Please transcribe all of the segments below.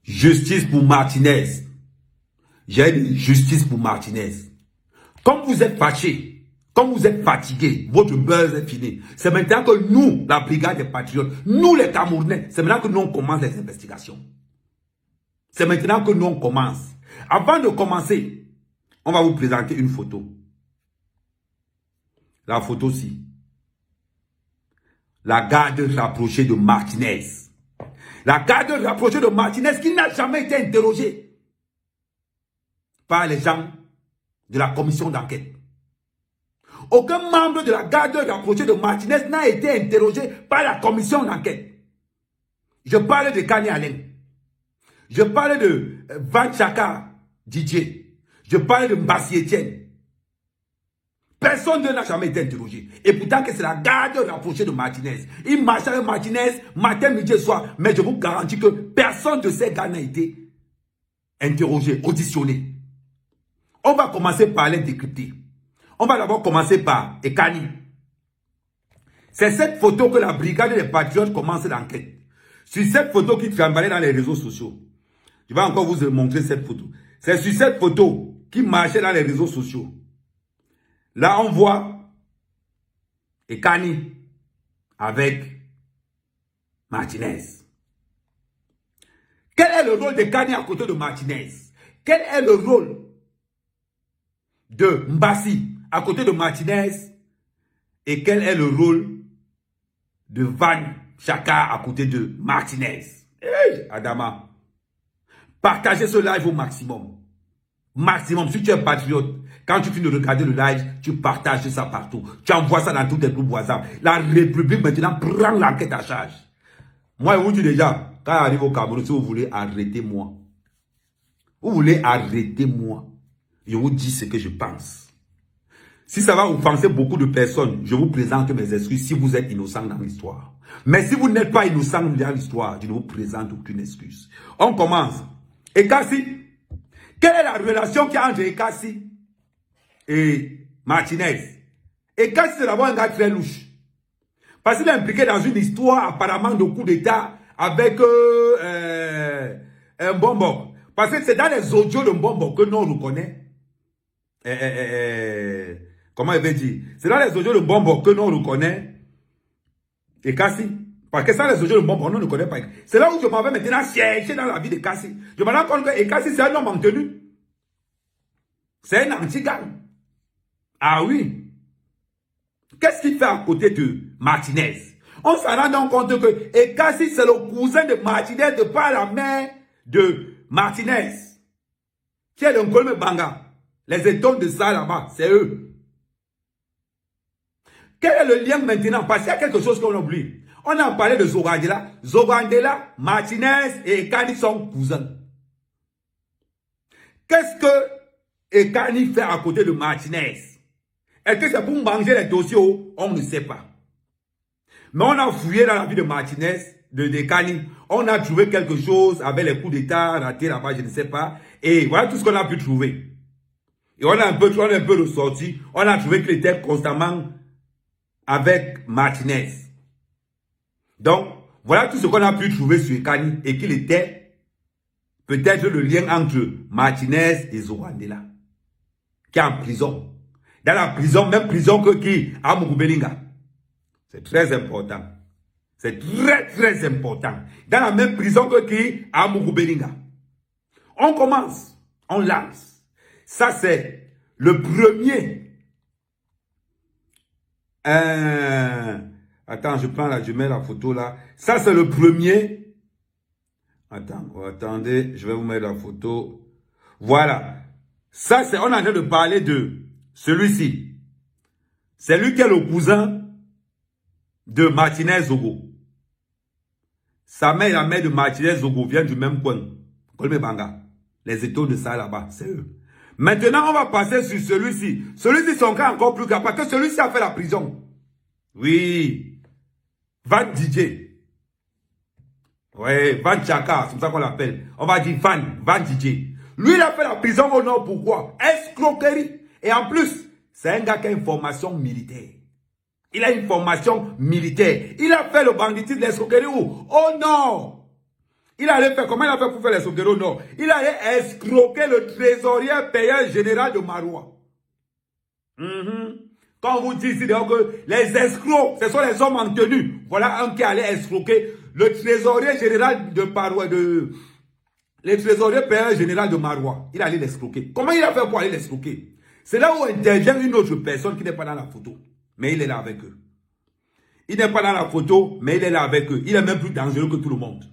Justice pour Martinez. J'ai dit justice pour Martinez. Comme vous êtes fâchés, comme vous êtes fatigués, votre buzz est fini. C'est maintenant que nous, la brigade des patriotes, nous les Camerounais, c'est maintenant que nous on commence les investigations. C'est maintenant que nous on commence. Avant de commencer, on va vous présenter une photo. La photo-ci. La garde rapprochée de Martinez. La garde rapprochée de Martinez qui n'a jamais été interrogée par les gens de la commission d'enquête. Aucun membre de la garde rapprochée de Martinez n'a été interrogé par la commission d'enquête. Je parle de Kani Allen. Je parle de Van Chaka Didier. Je parle de Mbassi Etienne. Personne n'a jamais été interrogé. Et pourtant que c'est la garde rapprochée de Martinez. Il marche avec Martinez matin, midi et soir. Mais je vous garantis que personne de ces gars n'a été interrogé, auditionné. On va commencer par les décrypter. On va d'abord commencer par Ekani. C'est cette photo que la brigade des patriotes commence l'enquête. Sur cette photo qui tremblait dans les réseaux sociaux. Je vais encore vous montrer cette photo. C'est sur cette photo qui marchait dans les réseaux sociaux. Là, on voit Ekani avec Martinez. Quel est le rôle d'Ekani à côté de Martinez? Quel est le rôle de Mbassi à côté de Martinez? Et quel est le rôle de Van Chaka à côté de Martinez? Hey, Adama, partagez ce live au maximum. Maximum, si tu es patriote, quand tu finis de regarder le live, tu partages ça partout. Tu envoies ça dans tous tes groupes WhatsApp. La République maintenant prend l'enquête à charge. Moi, je vous dis déjà, quand j'arrive au Cameroun, si vous voulez arrêter moi, vous voulez arrêter moi, je vous dis ce que je pense. Si ça va offenser beaucoup de personnes, je vous présente mes excuses si vous êtes innocent dans l'histoire. Mais si vous n'êtes pas innocent dans l'histoire, je ne vous présente aucune excuse. On commence. Ekassi, quelle est la relation qu'il y a entre Ekassi et Martinez? Ekassi, c'est d'abord un gars très louche. Parce qu'il est impliqué dans une histoire apparemment de coup d'État avec un bonbon. Parce que c'est dans les audios de bonbon que nous on reconnaît. Comment il veut dire? C'est dans les audios de bonbon que nous on reconnaît Ekassi. Parce que sans les audios de bonbon, on ne connaît pas. C'est là où je m'en vais maintenant chercher dans la vie de Ekassi. Je me rends compte que Ekassi, c'est un homme en tenue. C'est un anti-gang. Ah oui. Qu'est-ce qu'il fait à côté de Martinez? On s'en rend donc compte que Ekassi, c'est le cousin de Martinez de par la mère de Martinez. Qui est le Nkolme Banga. Les étoiles de ça là-bas, c'est eux. Quel est le lien maintenant? Parce qu'il y a quelque chose qu'on oublie. On a parlé de Zogandela. Zogandela, Martinez et Ekani sont cousins. Qu'est-ce que Ekani fait à côté de Martinez? Est-ce que c'est pour manger les dossiers? On ne sait pas. Mais on a fouillé dans la vie de Martinez, de Ekani. On a trouvé quelque chose avec les coups d'État ratés là-bas, je ne sais pas. Et voilà tout ce qu'on a pu trouver. Et on a un peu ressorti. On a trouvé qu'il était constamment avec Martinez. Donc, voilà tout ce qu'on a pu trouver sur Ekani et qu'il était peut-être le lien entre Martinez et Zogandela, qui est en prison. Dans la prison, même prison que qui à Mugubelinga. C'est très important. C'est très, très important. Dans la même prison que qui à Mugubelinga. On commence, on lance. Ça, c'est le premier. Attends, je mets la photo là. Ça, c'est le premier. Attendez, je vais vous mettre la photo. Voilà. Ça, c'est, on est en train de parler de celui-ci. C'est lui qui est le cousin de Martinez Zogo. Sa mère et la mère de Martinez Zogo viennent du même coin. Kolme Banga. Les étoiles de ça là-bas, c'est eux. Maintenant, on va passer sur celui-ci. Celui-ci, son cas encore plus grave, parce que celui-ci a fait la prison. Oui. Van DJ. Oui, Van Chaka, c'est comme ça qu'on l'appelle. On va dire Van DJ. Lui, il a fait la prison au nord, pourquoi? Escroquerie. Et en plus, c'est un gars qui a une formation militaire. Il a une formation militaire. Il a fait le banditisme, l'escroquerie où? Au nord. Il allait faire, comment il a fait pour faire l'escroquerie? Non. Il allait escroquer le trésorier payeur général de Maroua. Quand on vous dit ici que les escrocs, ce sont les hommes en tenue. Voilà un qui allait escroquer le trésorier général de Maroua, le trésorier payeur général de Maroua. Il allait l'escroquer. Comment il a fait pour aller l'escroquer? C'est là où intervient une autre personne qui n'est pas dans la photo. Mais il est là avec eux. Il n'est pas dans la photo, mais il est là avec eux. Il est même plus dangereux que tout le monde.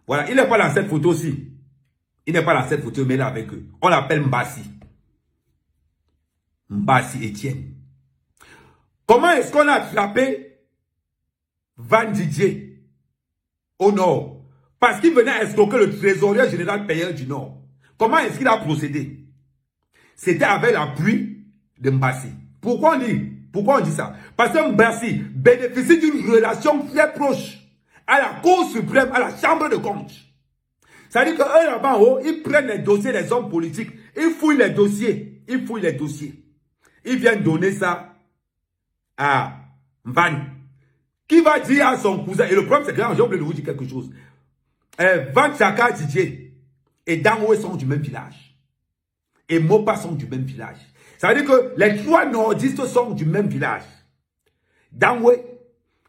Voilà, il n'est pas dans cette photo-ci. Il n'est pas dans cette photo, mais il est avec eux. On l'appelle Mbassi. Mbassi Etienne. Comment est-ce qu'on a attrapé Van Didier au nord? Parce qu'il venait escroquer le trésorier général payeur du Nord. Comment est-ce qu'il a procédé? C'était avec l'appui de Mbassi. Pourquoi on dit ça? Parce que Mbassi bénéficie d'une relation très proche à la Cour suprême, à la Chambre de comptes. C'est-à-dire qu'eux là-bas en haut, ils prennent les dossiers des hommes politiques, ils fouillent les dossiers, Ils viennent donner ça à Van, qui va dire à son cousin, et le problème c'est que j'ai oublié de vous dire quelque chose. Van Tchaka Didier et Dangwe sont du même village. Et Mopa sont du même village. Ça veut dire que les trois nordistes sont du même village. Dangwe,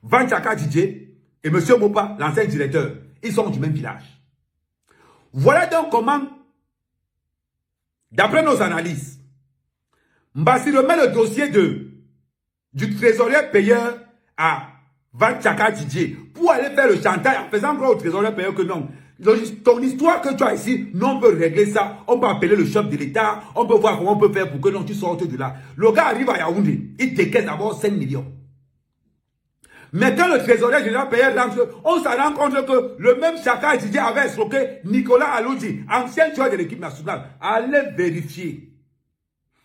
Van Tchaka Didier et M. Mopa, l'ancien directeur, ils sont du même village. Voilà donc comment, d'après nos analyses, Mbassi remet le dossier du trésorier payeur à Van Tchaka Didier pour aller faire le chantage en faisant croire au trésorier payeur que non. Ton histoire que tu as ici, non, on peut régler ça. On peut appeler le chef de l'État. On peut voir comment on peut faire pour que non, tu sortes de là. Le gars arrive à Yaoundé. Il décaisse d'abord 5 millions. Mais quand le trésorier général payeur rentre, on se rend compte que le même Tchaka Didier avait escroqué Nicolas Aloudi, ancien joueur de l'équipe nationale. Allez vérifier.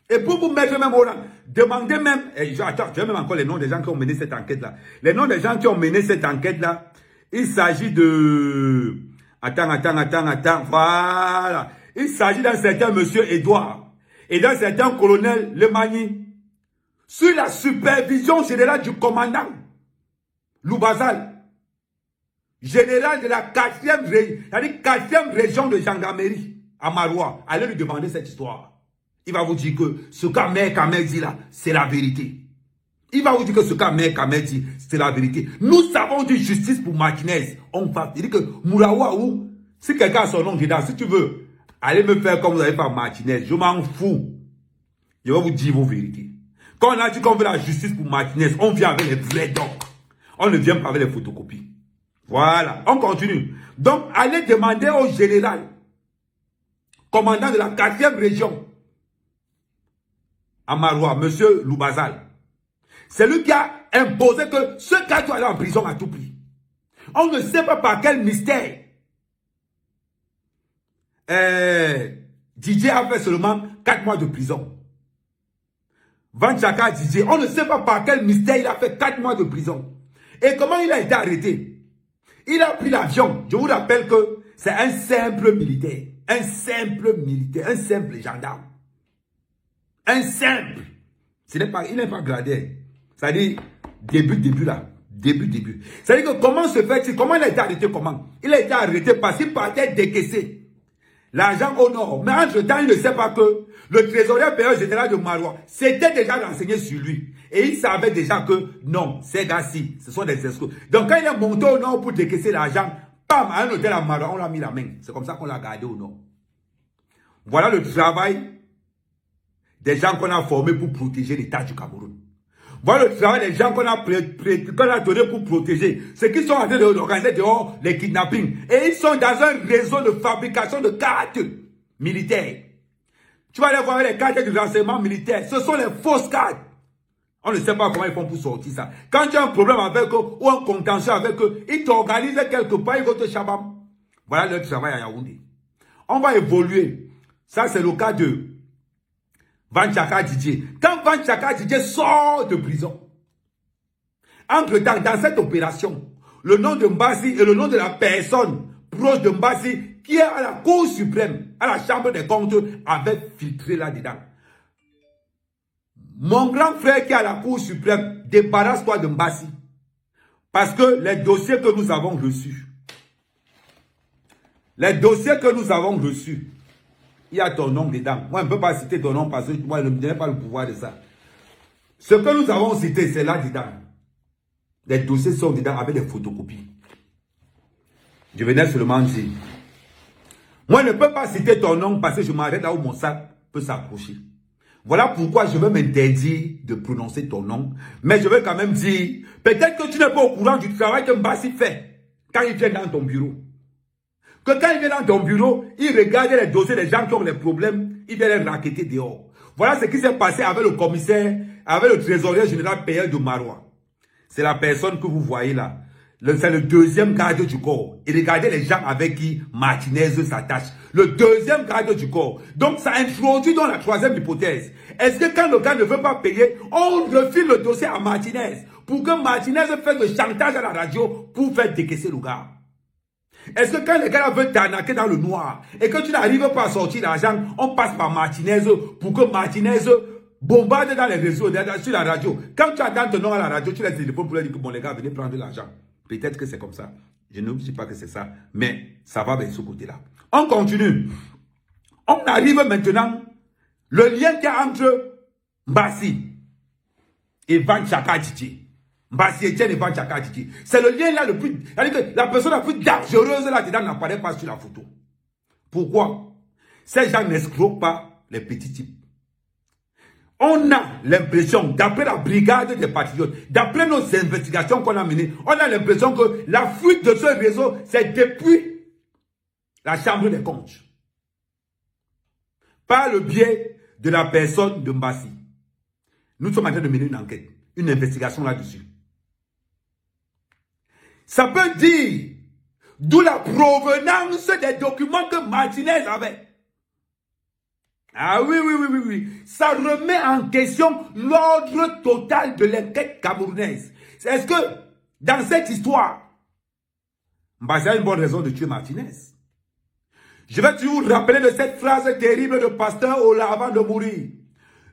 Et pour vous mettre même au rang, demandez même, attends, je vais même encore les noms des gens qui ont mené cette enquête-là. Les noms des gens qui ont mené cette enquête-là, il s'agit de... Attends, voilà. Il s'agit d'un certain monsieur Edouard et d'un certain colonel Lemagny, sur la supervision générale du commandant Loubazal, général de la 4e région de gendarmerie à Maroua. Allez lui demander cette histoire. Il va vous dire que ce qu'Ahmed Kamel dit là, c'est la vérité. Il va vous dire que ce qu'Ahmed Kamel dit, c'est la vérité. Nous savons du justice pour Martinez. On va dire que Mouraouaou, si quelqu'un a son nom dedans, si tu veux, allez me faire comme vous avez fait à Martinez. Je m'en fous. Je vais vous dire vos vérités. Quand on a dit qu'on veut la justice pour Martinez, on vient avec les vrais dons. On ne vient pas avec les photocopies. Voilà, on continue. Donc, allez demander au général, commandant de la 4e région, à Maroua, monsieur Loubazal. C'est lui qui a imposé que ce gars doit aller en prison à tout prix. On ne sait pas par quel mystère. Didier a fait seulement 4 mois de prison. Van Tchaka Didier, on ne sait pas par quel mystère il a fait 4 mois de prison. Et comment il a été arrêté? Il a pris l'avion. Je vous rappelle que c'est un simple militaire. Un simple militaire. Un simple gendarme. Un simple. Il n'est pas gradé. C'est-à-dire, début là. Début. C'est-à-dire que comment se fait-il? Comment il a été arrêté? Comment? Il a été arrêté parce qu'il partait décaisser l'argent au nord. Mais entre-temps, il ne sait pas que le trésorier payeur général de Maroua s'était déjà renseigné sur lui. Et il savait déjà que non, ces gars-ci, ce sont des escrocs. Donc quand il est monté au nord pour décaisser l'argent, pam, à un hôtel à Maroua, on l'a mis la main. C'est comme ça qu'on l'a gardé au nord. Voilà le travail des gens qu'on a formés pour protéger l'État du Cameroun. Voilà le travail des gens qu'on a donné pour protéger. Ceux qui sont en train d'organiser dehors les kidnappings. Et ils sont dans un réseau de fabrication de cartes militaires. Tu vas aller voir les cartes de renseignement militaire. Ce sont les fausses cartes. On ne sait pas comment ils font pour sortir ça. Quand tu as un problème avec eux ou un contentieux avec eux, ils t'organisent quelque part, ils vont te chabam. Voilà leur travail à Yaoundé. On va évoluer. Ça, c'est le cas de Van Tchaka Didier. Quand Van Tchaka Didier sort de prison, entre-temps, dans cette opération, le nom de Mbassi et le nom de la personne proche de Mbassi qui est à la Cour suprême, à la Chambre des comptes, avait filtré là-dedans. Mon grand frère qui est à la Cour suprême, débarrasse-toi de Mbassi. Parce que les dossiers que nous avons reçus, Les dossiers que nous avons reçus, il y a ton nom dedans. Moi, je ne peux pas citer ton nom parce que moi, je n'ai pas le pouvoir de ça. Ce que nous avons cité, c'est là dedans. Les dossiers sont dedans avec des photocopies. Je venais seulement dire. Moi, je ne peux pas citer ton nom parce que je m'arrête là où mon sac peut s'approcher. Voilà pourquoi je veux m'interdire de prononcer ton nom. Mais je veux quand même dire, peut-être que tu n'es pas au courant du travail que Mbassi fait quand il vient dans ton bureau. Que quand il vient dans ton bureau, il regarde les dossiers des gens qui ont des problèmes, il vient les raqueter dehors. Voilà ce qui s'est passé avec le commissaire, avec le trésorier général payeur de Marois. C'est la personne que vous voyez là. C'est le deuxième garde du corps. Et regardez les gens avec qui Martinez s'attache. Le deuxième garde du corps. Donc ça introduit dans la troisième hypothèse. Est-ce que quand le gars ne veut pas payer, on refile le dossier à Martinez pour que Martinez fasse le chantage à la radio pour faire décaisser le gars? Est-ce que quand le gars veut t'arnaquer dans le noir et que tu n'arrives pas à sortir l'argent, on passe par Martinez pour que Martinez bombarde dans les réseaux, sur la radio. Quand tu attends ton nom à la radio, tu laisses le téléphone pour leur dire que bon les gars, venez prendre l'argent. Peut-être que c'est comme ça. Je ne dis pas que c'est ça, mais ça va vers ce côté-là. On continue. On arrive maintenant, le lien qu'il y a entre Mbassi et Van Chaka Djidji. Mbassi Etienne et Van Chaka Djidji. C'est le lien là le plus... La personne la plus dangereuse là-dedans n'apparaît pas sur la photo. Pourquoi? Ces gens n'escroquent pas les petits types. On a l'impression, d'après la brigade des patriotes, d'après nos investigations qu'on a menées, on a l'impression que la fuite de ce réseau, c'est depuis la chambre des comptes. Par le biais de la personne de Mbassi. Nous sommes en train de mener une enquête, une investigation là-dessus. Ça peut dire d'où la provenance des documents que Martinez avait. Ah oui. Ça remet en question l'ordre total de l'enquête camerounaise. Est-ce que, dans cette histoire, Mbassi a une bonne raison de tuer Martinez? Je vais toujours rappeler de cette phrase terrible de pasteur Ola avant de mourir.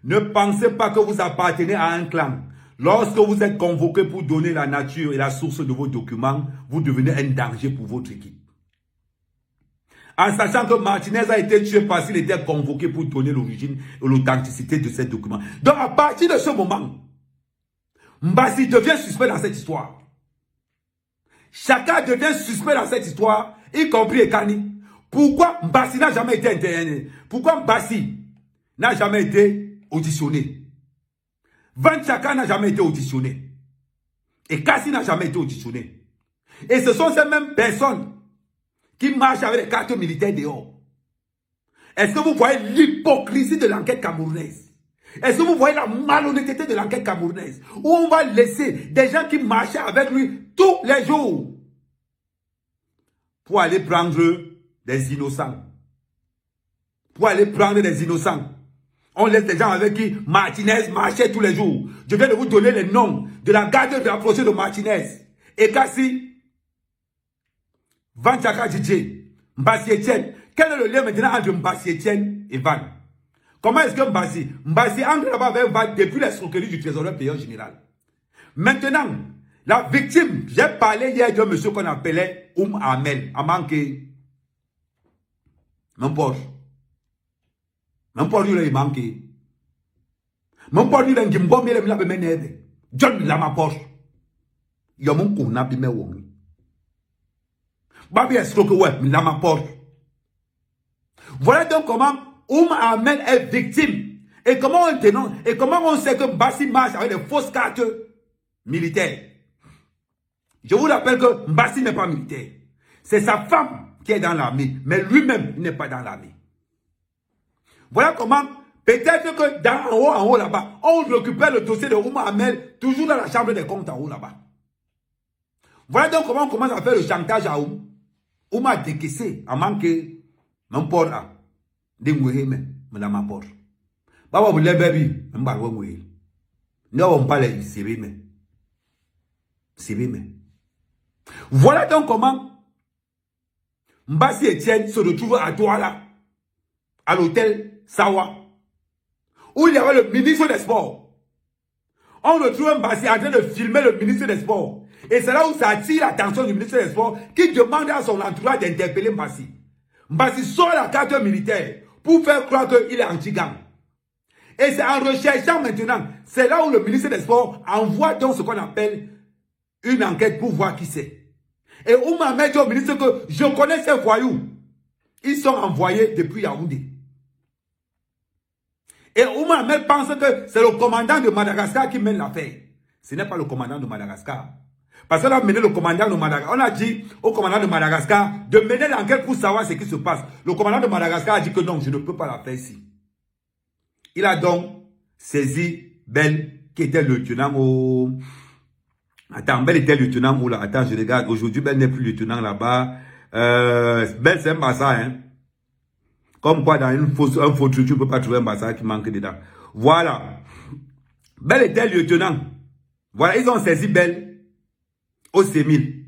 Ne pensez pas que vous appartenez à un clan. Lorsque vous êtes convoqué pour donner la nature et la source de vos documents, vous devenez un danger pour votre équipe. En sachant que Martinez a été tué parce qu'il était convoqué pour donner l'origine et l'authenticité de ces documents. Donc à partir de ce moment, Mbassi devient suspect dans cette histoire. Chacun devient suspect dans cette histoire, y compris Ekani. Pourquoi Mbassi n'a jamais été interné? Pourquoi Mbassi n'a jamais été auditionné? Van Chaka n'a jamais été auditionné. Et Kassi n'a jamais été auditionné. Et ce sont ces mêmes personnes qui marchent avec les cartes militaires dehors. Est-ce que vous voyez l'hypocrisie de l'enquête camerounaise? Est-ce que vous voyez la malhonnêteté de l'enquête camerounaise? Où on va laisser des gens qui marchaient avec lui tous les jours pour aller prendre des innocents. Pour aller prendre des innocents. On laisse des gens avec qui Martinez marchait tous les jours. Je viens de vous donner les noms de la garde rapprochée de Martinez. Et Kassi, Van Chaka Djidji, Mbassi Etienne. Quel est le lien maintenant entre Mbassi Etienne et Van? Comment est-ce que Mbassi entre là-bas avec Van depuis l'escroquerie du trésorier payeur général? Maintenant, la victime, j'ai parlé hier d'un monsieur qu'on appelait Amel, a manqué. Même Porsche, il a manqué. Même Porsche, il a manqué. John Lama Porsche. Il y a mon qu'on a bien wong. Babi escroque, ouais, Lama Porsche. Voilà donc comment Amel est victime. Et comment on dénonce, et comment on sait que Mbassi marche avec des fausses cartes militaires. Je vous rappelle que Mbassi n'est pas militaire. C'est sa femme qui est dans l'armée, mais lui-même n'est pas dans l'armée. Voilà comment, peut-être que en haut là-bas, on récupère le dossier de Amel, toujours dans la chambre des comptes en haut là-bas. Voilà donc comment on commence à faire le chantage à a décaissé, à manquer, même pas là, de mourir, mais dans ma porte. Baba vous l'avez vu, même pas vous mourir. Nous n'avons pas les séries, mais. Voilà donc comment Mbassi Etienne se retrouve à Douala, à l'hôtel Sawa, où il y avait le ministre des Sports. On retrouve Mbassi en train de filmer le ministre des Sports. Et c'est là où ça attire l'attention du ministre des Sports qui demande à son entourage d'interpeller Mbassi. Mbassi sort la carte militaire pour faire croire qu'il est anti-gang. Et c'est en recherchant maintenant, c'est là où le ministre des Sports envoie donc ce qu'on appelle une enquête pour voir qui c'est. Et Oumar Ahmed dit au ministre que je connais ces voyous. Ils sont envoyés depuis Yaoundé. Et Oumar Ahmed pense que c'est le commandant de Madagascar qui mène l'affaire. Ce n'est pas le commandant de Madagascar. Parce qu'on a mené le commandant de Madagascar. On a dit au commandant de Madagascar de mener l'enquête pour savoir ce qui se passe. Le commandant de Madagascar a dit que non, je ne peux pas la faire ici. Il a donc saisi Bel, qui était lieutenant au... Attends, Bel était lieutenant où là? Attends, je regarde. Aujourd'hui, Bel n'est plus lieutenant là-bas. Bel, c'est un Bassa, hein. Comme quoi, dans un faux truc, tu ne peux pas trouver un Bassa qui manque dedans. Voilà. Bel était lieutenant. Voilà, ils ont saisi Bel au C1000.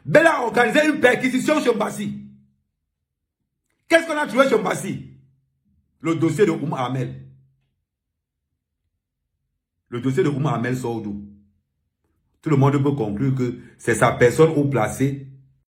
Bel a organisé une perquisition chez Mbassi. Qu'est-ce qu'on a trouvé chez Mbassi? Le dossier de Oumar Ahmed. Le dossier de Oumar Ahmed sort d'où? Tout le monde peut conclure que c'est sa personne haut placée